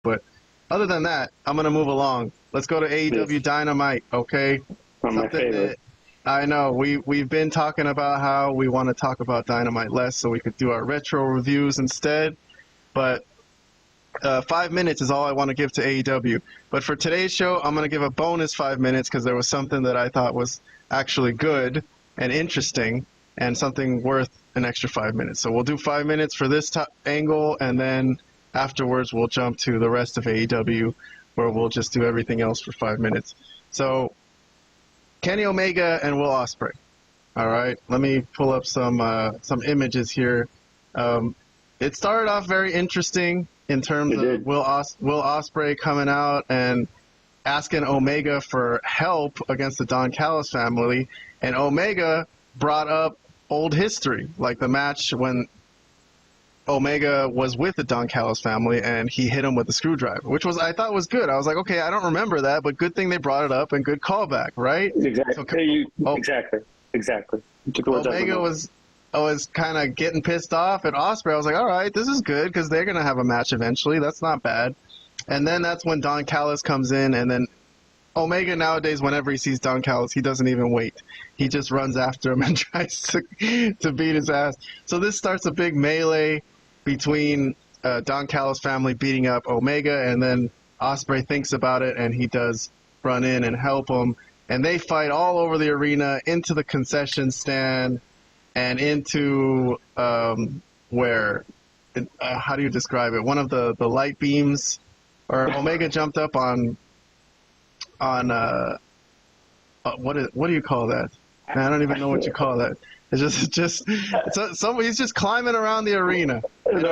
But other than that, I'm going to move along. Let's go to AEW Dynamite, okay? My favorite. I know. We've been talking about how we want to talk about Dynamite less so we could do our retro reviews instead. But 5 minutes is all I want to give to AEW. But for today's show, I'm going to give a bonus 5 minutes because there was something that I thought was actually good and interesting and something worth an extra 5 minutes. So we'll do 5 minutes for this angle, and then afterwards we'll jump to the rest of AEW where we'll just do everything else for 5 minutes. So Kenny Omega and Will Ospreay. All right, let me pull up some images here. It started off very interesting in terms of Will Ospreay coming out and asking Omega for help against the Don Callis family, and Omega brought up old history, like the match when Omega was with the Don Callis family and he hit him with a screwdriver, which I thought was good. I was like, okay, I don't remember that, but good thing they brought it up and good callback, right? Exactly. Exactly. Omega was kind of getting pissed off at Ospreay. I was like, all right, this is good because they're going to have a match eventually. That's not bad. And then that's when Don Callis comes in, and then Omega nowadays, whenever he sees Don Callis, he doesn't even wait. He just runs after him and tries to beat his ass. So this starts a big melee between Don Callis family beating up Omega, and then Ospreay thinks about it, and he does run in and help him. And they fight all over the arena, into the concession stand, and into where, how do you describe it? One of the light beams, or Omega jumped up on what do you call that? Man, I don't even know what you call that. It's just he's just climbing around the arena. And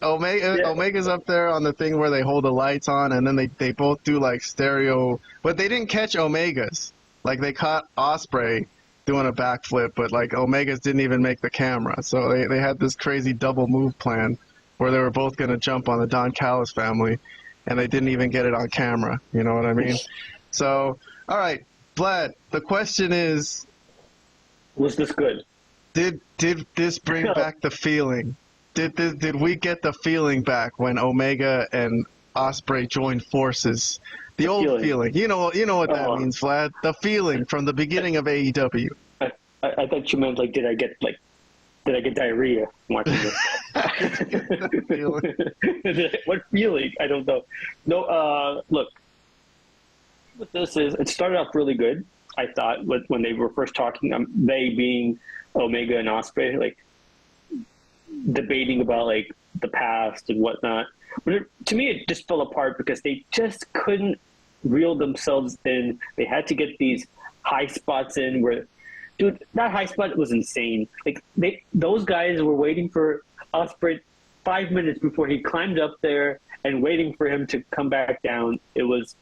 Omega's up there on the thing where they hold the lights on, and then they both do like stereo, but they didn't catch Omega's. Like they caught Ospreay doing a backflip, but like Omega's didn't even make the camera. So they had this crazy double move plan where they were both going to jump on the Don Callis family, and they didn't even get it on camera. You know what I mean? So, all right, Vlad, the question is, was this good? Did this bring back the feeling? Did we get the feeling back when Omega and Ospreay joined forces? The old feeling. You know what that means, Vlad. The feeling from the beginning of AEW. I thought you meant like, did I get diarrhea watching this? What feeling? I don't know. No, look. What this is, it started off really good. I thought when they were first talking, they being Omega and Ospreay, like debating about like the past and whatnot. But to me, it just fell apart because they just couldn't reel themselves in. They had to get these high spots in where, dude, that high spot was insane. Like those guys were waiting for Ospreay 5 minutes before he climbed up there and waiting for him to come back down. It was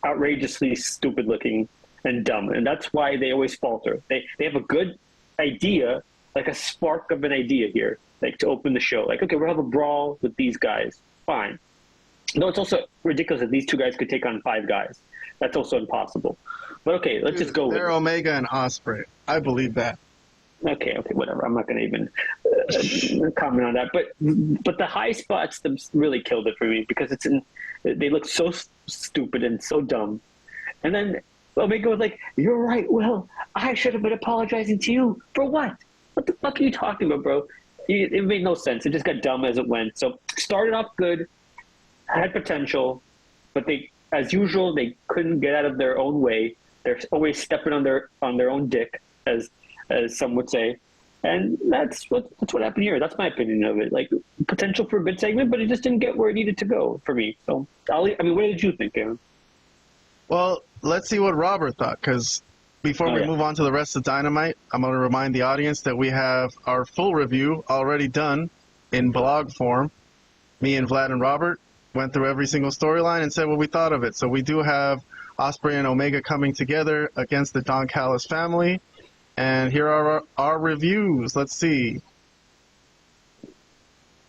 outrageously stupid looking and dumb, and that's why they always falter. They have a good idea, like a spark of an idea here, like to open the show. Like, okay, we'll have a brawl with these guys. Fine. No, it's also ridiculous that these two guys could take on 5 guys. That's also impossible. But okay, let's just go with it. They're Omega and Ospreay. I believe that. Okay, whatever. I'm not going to even comment on that. But the high spots really killed it for me because they look so stupid and so dumb. And then Omega was like, "You're right, Will. I should have been apologizing to you for what? What the fuck are you talking about, bro?" It made no sense. It just got dumb as it went. So started off good, had potential, but as usual, they couldn't get out of their own way. They're always stepping on their own dick, as some would say, and that's what happened here. That's my opinion of it. Like potential for a good segment, but it just didn't get where it needed to go for me. So what did you think, Aaron? Well, let's see what Robert thought, because before we move on to the rest of Dynamite, I'm going to remind the audience that we have our full review already done in blog form. Me and Vlad and Robert went through every single storyline and said what we thought of it. So we do have Ospreay and Omega coming together against the Don Callis family. And here are our reviews. Let's see.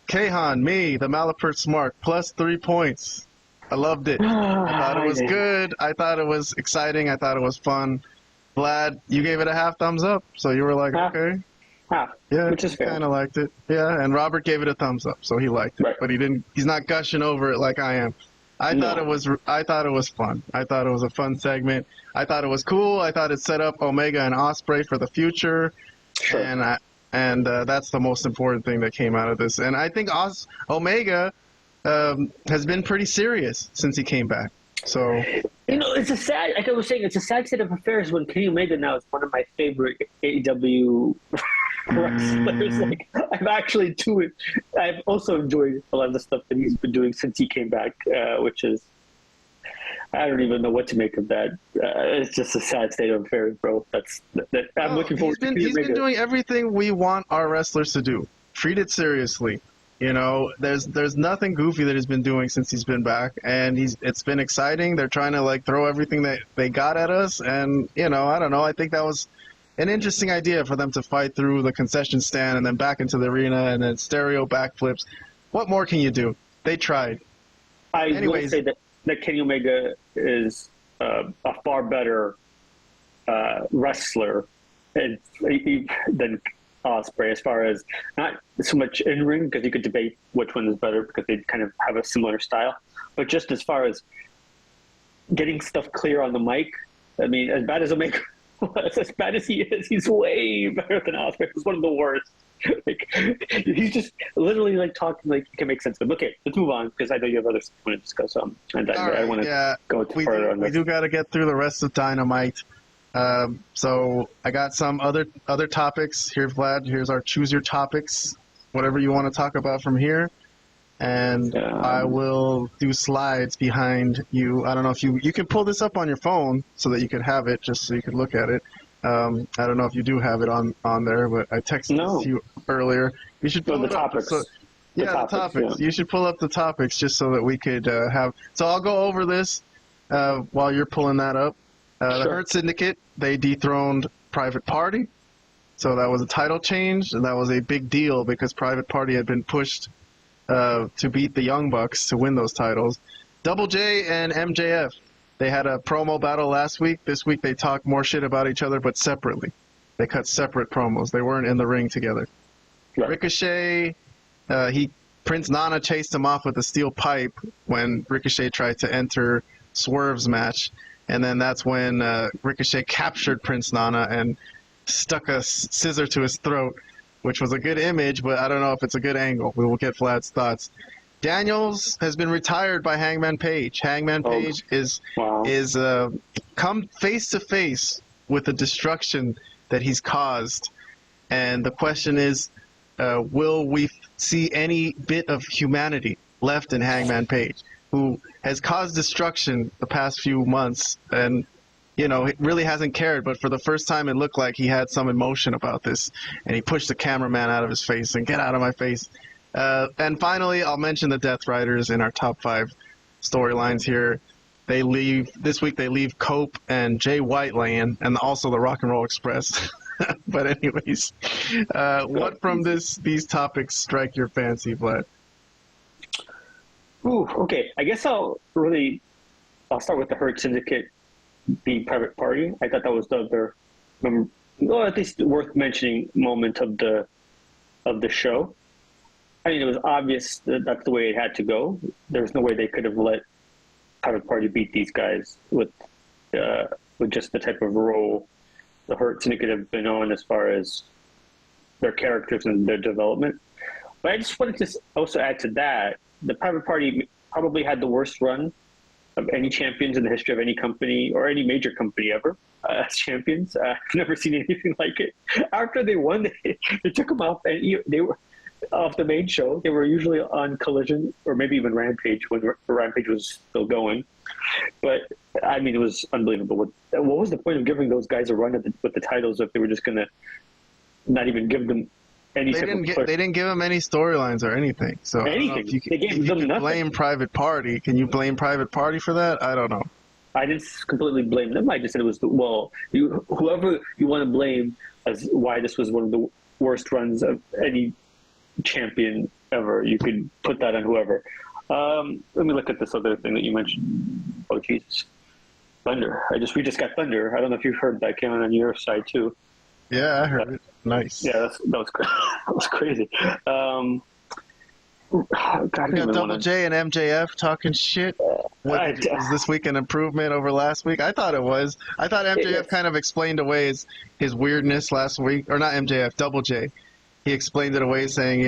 Kahan, me, the Malapert Smark, plus 3 points. I loved it. I thought it was good. I thought it was exciting. I thought it was fun. Vlad, you gave it a half thumbs up, so you were like, okay. half, Yeah, which is he fair. kind of liked it. Yeah, and Robert gave it a thumbs up, so he liked it. Right. But he didn't. He's not gushing over it like I am. I thought it was fun. I thought it was a fun segment. I thought it was cool. I thought it set up Omega and Ospreay for the future, Sure. and that's the most important thing that came out of this. And I think Omega has been pretty serious since he came back. So It's a sad, like I was saying, it's a sad state of affairs when Kenny Omega now is one of my favorite AEW wrestlers. Like, I've also enjoyed a lot of the stuff that he's been doing since he came back, which is, I don't even know what to make of that. It's just a sad state of affairs, bro. I'm looking forward to Kenny Omega. He's been doing everything we want our wrestlers to do. Treat it seriously. There's nothing goofy that he's been doing since he's been back, and it's been exciting. They're trying to throw everything that they got at us, and I don't know. I think that was an interesting idea for them to fight through the concession stand and then back into the arena and then stereo backflips. What more can you do? They tried. Will say that Kenny Omega is a far better wrestler than Ospreay, as far as not so much in ring, because you could debate which one is better because they kind of have a similar style, but just as far as getting stuff clear on the mic. I mean, as bad as Omega was, as bad as he is, he's way better than Ospreay. He's one of the worst. He's just literally talking like he can make sense of it. Okay, let's move on because I know you have other stuff you want to discuss. And I want to go further on this. We do got to get through the rest of Dynamite. So I got some other topics here, Vlad. Here's our choose your topics, whatever you want to talk about from here, and I will do slides behind you. I don't know if you can pull this up on your phone so that you could have it, just so you could look at it. I don't know if you do have it on there, but I texted it to you earlier. You should pull the topics. The topics. Yeah. You should pull up the topics just so that we could have. So I'll go over this while you're pulling that up. The Hurt Syndicate, they dethroned Private Party. So that was a title change, and that was a big deal because Private Party had been pushed to beat the Young Bucks to win those titles. Double J and MJF, they had a promo battle last week. This week they talked more shit about each other, but separately. They cut separate promos. They weren't in the ring together. Right. Ricochet, Prince Nana chased him off with a steel pipe when Ricochet tried to enter Swerve's match. And then that's when Ricochet captured Prince Nana and stuck a scissor to his throat, which was a good image, but I don't know if it's a good angle. We will get Vlad's thoughts. Daniels has been retired by Hangman Page. Hangman Page is come face to face with the destruction that he's caused. And the question is, will we see any bit of humanity left in Hangman Page, who has caused destruction the past few months, and it really hasn't cared, but for the first time it looked like he had some emotion about this, and he pushed the cameraman out of his face and get out of my face. And finally, I'll mention the Death Riders in our top 5 storylines here. This week they leave Cope and Jay White laying, and also the Rock and Roll Express. But anyways, what from these topics strike your fancy, Vlad? Ooh, okay. I guess I'll start with the Hurt Syndicate being Private Party. I thought that was the other, at least worth mentioning moment of the show. I mean, it was obvious that that's the way it had to go. There was no way they could have let Private Party beat these guys with just the type of role the Hurt Syndicate have been on as far as their characters and their development. But I just wanted to also add to that, the Private Party probably had the worst run of any champions in the history of any company or any major company ever as champions. I've never seen anything like it. After they won, they took them off, and they were off the main show. They were usually on Collision or maybe even Rampage when Rampage was still going. But I mean, it was unbelievable. What was the point of giving those guys a run with the titles if they were just going to not even give them? They didn't give them any storylines or anything. So anything. They gave them nothing. Blame Private Party. Can you blame Private Party for that? I don't know. I didn't completely blame them. I just said it was whoever you want to blame as why this was one of the worst runs of any champion ever. You could put that on whoever. Let me look at this other thing that you mentioned. Oh Jesus, Thunder. We just got Thunder. I don't know if you've heard that came on your side too. Yeah, I heard it. Nice. Yeah, that was that was crazy. God, We got Double J and MJF talking shit. Was this week an improvement over last week? I thought it was. I thought MJF kind of explained away his weirdness last week, or not MJF, Double J. He explained it away, saying,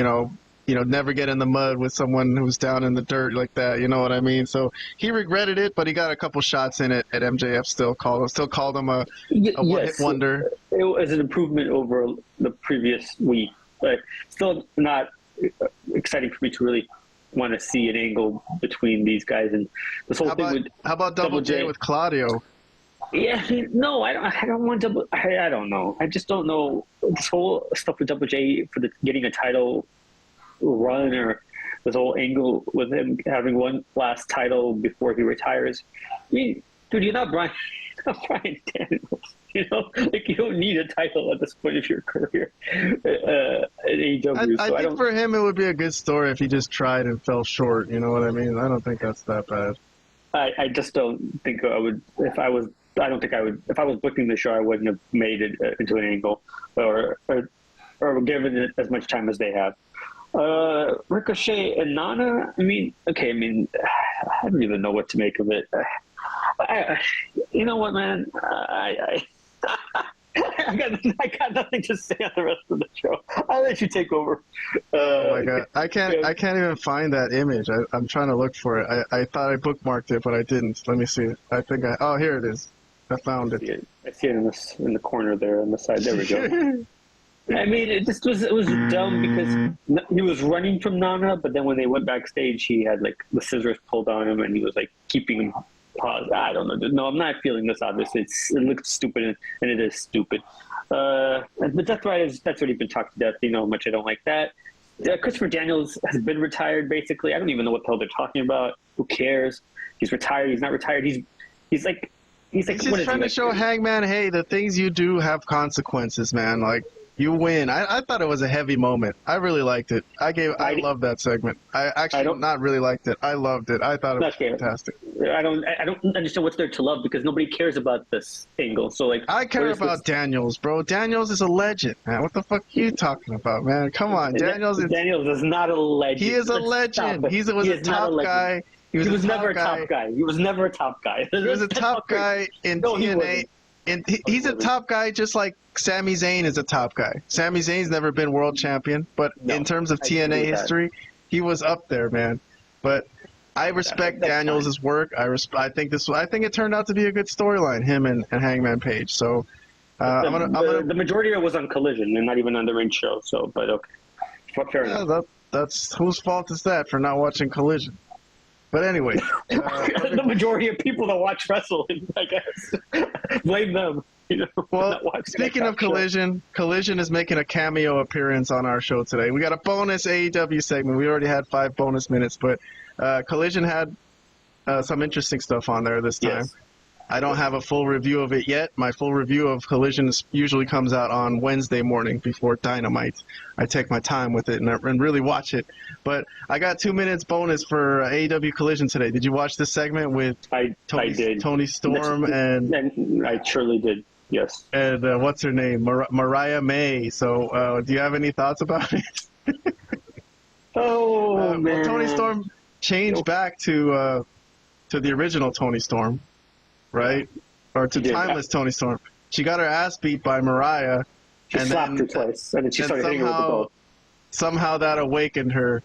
never get in the mud with someone who's down in the dirt like that. You know what I mean? So he regretted it, but he got a couple shots in it at MJF. Still called him a one-hit wonder. It was an improvement over the previous week, but still not exciting for me to really want to see an angle between these guys and this whole thing. How about Double J with Claudio? Yeah, no, I don't want Double. I don't know. I just don't know this whole stuff with Double J for getting a title run, or this whole angle with him having one last title before he retires. I mean, dude, you're not Brian Daniels. You don't need a title at this point of your career at AEW. I think for him it would be a good story if he just tried and fell short. You know what I mean? I don't think that's that bad. I just don't think I would. If I was booking the show, I wouldn't have made it into an angle or given it as much time as they have. Ricochet and Nana. I don't even know what to make of it. You know what, man? I got nothing to say on the rest of the show. I'll let you take over. Oh my god, I can't even find that image. I'm trying to look for it. I thought I bookmarked it, but I didn't. Let me see. Oh, here it is. I found it. I see it in the corner there on the side. There we go. I mean, it was dumb because he was running from Nana, but then when they went backstage, he had like the scissors pulled on him, and he was like keeping him paused. I don't know. No, I'm not feeling this. Obviously, it looks stupid, and it is stupid. The Death Riders, that's already been talked to death. You know how much I don't like that. Christopher Daniels has been retired. Basically, I don't even know what the hell they're talking about. Who cares? He's retired. He's not retired. He's just trying to show Hangman, hey, the things you do have consequences, man. Like, you win. I thought it was a heavy moment. I really liked it. I loved that segment. I actually not really liked it. I loved it. I thought it was fantastic. I don't understand what's there to love because nobody cares about this angle. So like, I care about Daniels, bro. Daniels is a legend, man. What the fuck are you talking about, man? Come on, Daniels is not a legend. He is a legend. He was a top guy. He was never a top guy. He was never a top guy. He was a top guy in TNA. And he's a top guy just like Sami Zayn is a top guy. Sami Zayn's never been world champion, but in terms of TNA history, he was up there, man. But I respect Daniels' work. I think it turned out to be a good storyline, him and Hangman Page. So the majority of it was on Collision and not even on the ring show. So, but okay, fair enough. That's whose fault is that for not watching Collision? But anyway, the majority of people that watch wrestling, I guess, blame them. Well, speaking of Collision, Collision is making a cameo appearance on our show today. We got a bonus AEW segment. We already had 5 bonus minutes, but Collision had some interesting stuff on there this time. Yes. I don't have a full review of it yet. My full review of Collision usually comes out on Wednesday morning before Dynamite. I take my time with it and really watch it. But I got 2 minutes bonus for AEW Collision today. Did you watch this segment with Tony Storm and I surely did. Yes. And what's her name? Mariah May. So do you have any thoughts about it? Man. Well, Tony Storm changed back to the original Tony Storm. Right? Or to timeless Tony Storm. She got her ass beat by Mariah. She slapped her twice, and then she started hitting her with the belt. Somehow that awakened her,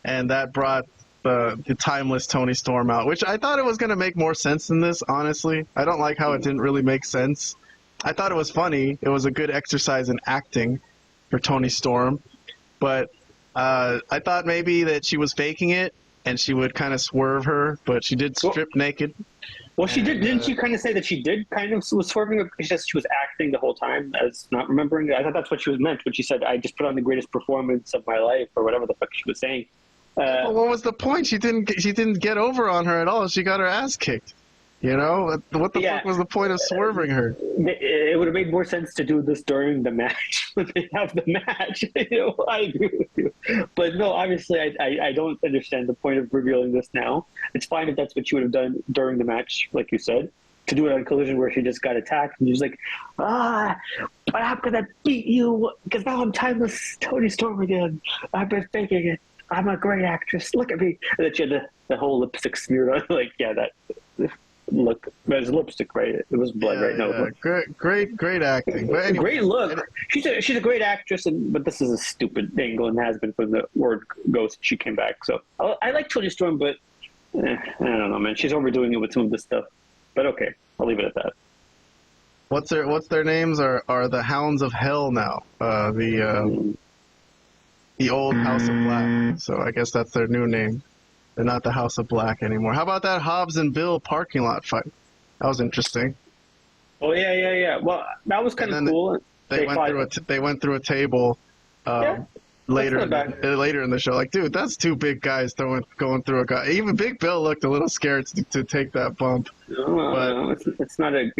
and that brought the timeless Tony Storm out, which I thought it was going to make more sense than this, honestly. I don't like how it didn't really make sense. I thought it was funny. It was a good exercise in acting for Tony Storm. But I thought maybe that she was faking it, and she would kind of swerve her, but she did strip naked. Well, she did. Didn't she kind of say that she did kind of was swerving because she was acting the whole time as not remembering? I thought that's what she was meant when she said, "I just put on the greatest performance of my life," or whatever the fuck she was saying. Well, what was the point? She didn't get over on her at all. She got her ass kicked. You know, what the fuck was the point of swerving her? It would have made more sense to do this during the match when they have the match. I agree with you. But no, obviously, I don't understand the point of revealing this now. It's fine if that's what you would have done during the match, like you said. To do it on Collision where she just got attacked and she's like, I'm gonna beat you because now I'm timeless Tony Storm again. I've been faking it. I'm a great actress. Look at me. And then she had the whole lipstick smeared on. Like, yeah, that look. It was lipstick, right? It was blood, right? No, great acting. But anyway, great look. She's a great actress, but this is a stupid angle and has been from the word goes. She came back, so I like Tony Storm, but I don't know, man. She's overdoing it with some of this stuff. But okay, I'll leave it at that. What's their names are the Hounds of Hell now. The old House of Black. So I guess that's their new name. They're not the House of Black anymore. How about that Hobbs and Bill parking lot fight? That was interesting. Oh yeah. Well, that was kind of cool. They went through a table. Later in the show, like, dude, that's two big guys going through a guy. Even Big Bill looked a little scared to take that bump. It's not an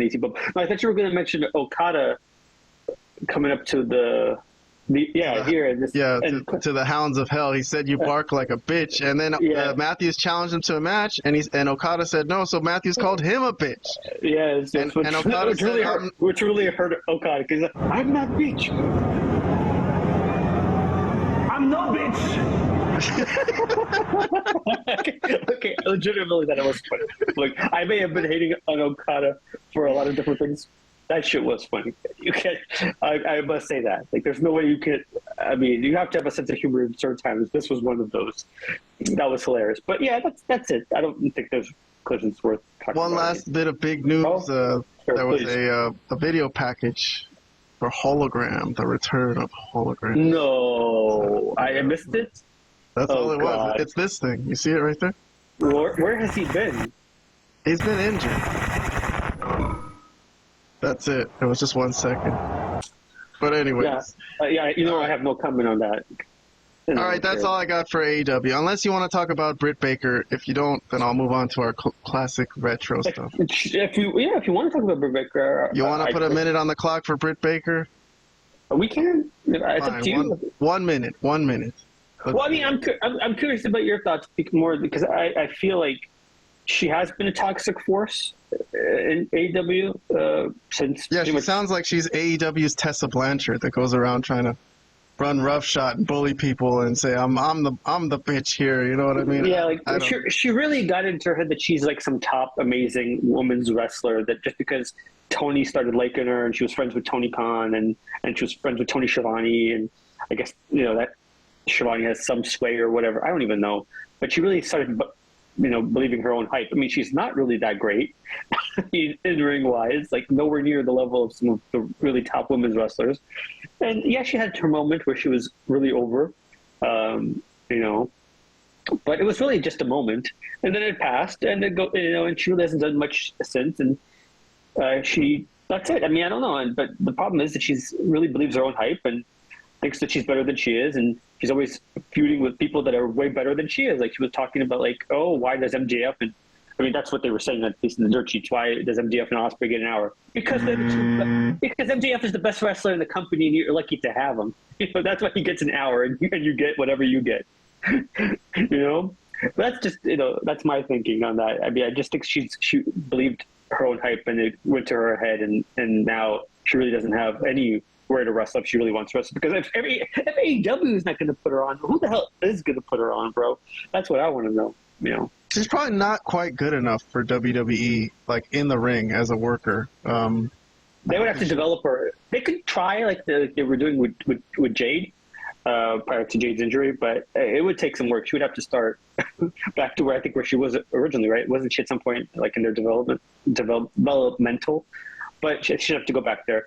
easy bump. No, I thought you were going to mention Okada coming up to to the Hounds of Hell. He said you bark like a bitch, and then Matthews challenged him to a match, and Okada said no, so Matthews called him a bitch. Yes, and Okada which really hurt Okada because I'm not bitch. I'm no bitch. okay, legitimately that was funny. Like, I may have been hating on Okada for a lot of different things. That shit was funny. You can't. I must say that. Like, there's no way you can. I mean, you have to have a sense of humor in certain times. This was one of those. That was hilarious. But yeah, that's it. I don't think there's collisions worth talking about. One last bit of big news. There was a video package for Hologram, the return of Hologram. No, I missed it. That's all it was. It's this thing. You see it right there? Where has he been? He's been injured. That's it. It was just 1 second. But anyways. I have no comment on that. All right, that's all I got for AEW. Unless you want to talk about Britt Baker. If you don't, then I'll move on to our classic retro stuff. If you want to talk about Britt Baker, you want to put a minute on the clock for Britt Baker? We can. It's up to you. 1 minute. 1 minute. Well, I mean, I'm curious about your thoughts more because I feel like she has been a toxic force in AEW since. Yeah, she sounds like she's AEW's Tessa Blanchard that goes around trying to run roughshod and bully people and say I'm the bitch here. You know what I mean? Yeah, she really got into her head that she's like some top amazing women's wrestler. That just because Tony started liking her and she was friends with Tony Khan and she was friends with Tony Schiavone and I guess that Schiavone has some sway or whatever. I don't even know, but she really started believing her own hype. I mean, she's not really that great in ring wise, like nowhere near the level of some of the really top women's wrestlers. And yeah, she had her moment where she was really over, but it was really just a moment. And then it passed, and and she really hasn't done much since. And that's it. I mean, I don't know. But the problem is that she's really believes her own hype and thinks that she's better than she is, and she's always feuding with people that are way better than she is. Like she was talking about, like, oh, why does MJF and that's what they were saying, at least in the dirt sheets. Why does MJF and Ospreay get an hour? Because MJF is the best wrestler in the company, and you're lucky to have him. That's why he gets an hour, and you get whatever you get. That's just that's my thinking on that. I mean, I just think she believed her own hype, and it went to her head, and now she really doesn't have anywhere to wrestle if she really wants to wrestle. Because if AEW is not going to put her on, who the hell is going to put her on, bro? That's what I want to know. She's probably not quite good enough for WWE, like in the ring as a worker. They would have to develop her. They could try like they were doing with Jade prior to Jade's injury, but it would take some work. She would have to start back to where she was originally, right? Wasn't she at some point like in their developmental? But she'd have to go back there.